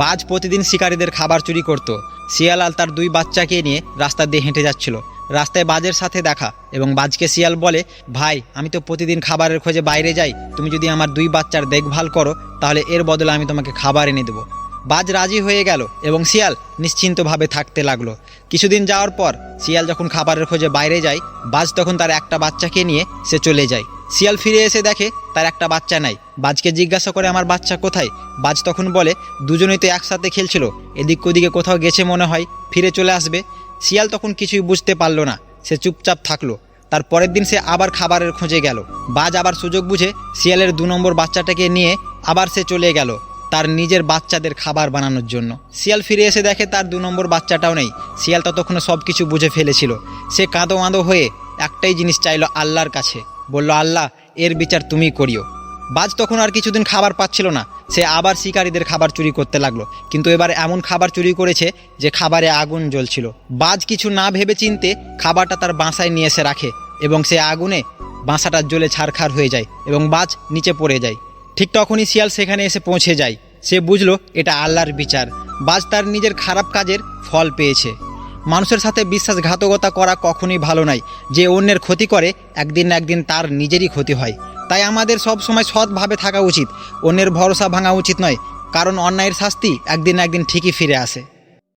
বাজ প্রতিদিন শিকারীদের খাবার চুরি করত। শিয়াল আর তার 2 বাচ্চাকে নিয়ে রাস্তা দিয়ে হেঁটে যাচ্ছিল। রাস্তায় বাজের সাথে দেখা এবং বাজকে শিয়াল বলে, ভাই আমি তো প্রতিদিন খাবারের খোঁজে বাইরে যাই, তুমি যদি আমার 2 বাচ্চার দেখভাল করো তাহলে এর বদলে আমি তোমাকে খাবার এনে দেবো। বাজ রাজি হয়ে গেল এবং শিয়াল নিশ্চিন্তভাবে থাকতে লাগলো। কিছুদিন যাওয়ার পর শিয়াল যখন খাবারের খোঁজে বাইরে যায়, বাজ তখন তার একটা বাচ্চাকে নিয়ে সে চলে যায়। শিয়াল ফিরে এসে দেখে তার একটা বাচ্চা নাই। বাজকে জিজ্ঞাসা করে, আমার বাচ্চা কোথায়? বাজ তখন বলে, দুজনেই তো একসাথে খেলছিল, এদিক ওদিকে কোথাও গেছে মনে হয়, ফিরে চলে আসবে। শিয়াল তখন কিছুই বুঝতে পারল না, সে চুপচাপ থাকলো। তার পরের দিন সে আবার খাবারের খোঁজে গেল। বাজ আবার সুযোগ বুঝে শিয়ালের 2 নম্বর বাচ্চাটাকে নিয়ে আবার সে চলে গেল তার নিজের বাচ্চাদের খাবার বানানোর জন্য। শিয়াল ফিরে এসে দেখে তার 2 নম্বর বাচ্চাটাও নেই। শিয়াল ততক্ষণে সব কিছু বুঝে ফেলেছিল। সে কাঁদো কাঁদো হয়ে একটাই জিনিস চাইলো আল্লাহর কাছে, বলল, আল্লাহ এর বিচার তুমি করিও। বাজ তখন আর কিছুদিন খাবার পাচ্ছিল না। সে আবার শিকারীদের খাবার চুরি করতে লাগলো, কিন্তু এবার এমন খাবার চুরি করেছে যে খাবারে আগুন জ্বলছিল। বাজ কিছু না ভেবে চিনতে খাবারটা তার বাসায় নিয়ে এসে রাখে এবং সে আগুনে বাসাটা জ্বলে ছারখার হয়ে যায় এবং বাজ নিচে পড়ে যায়। ঠিক তখনই শিয়াল সেখানে এসে পৌঁছে যায়। সে বুঝলো এটা আল্লাহর বিচার। বাজ তার নিজের খারাপ কাজের ফল পেয়েছে। মানুষের সাথে বিশ্বাসঘাতকতা করা কখনোই ভালো নয়। যে অন্যের ক্ষতি করে একদিন না একদিন তার নিজেরই ক্ষতি হয়। তাই আমাদের সব সময় সৎভাবে থাকা উচিত, অন্যের ভরসা ভাঙা উচিত নয়, কারণ অন্যায়ের শাস্তি একদিন না একদিন ঠিকই ফিরে আসে।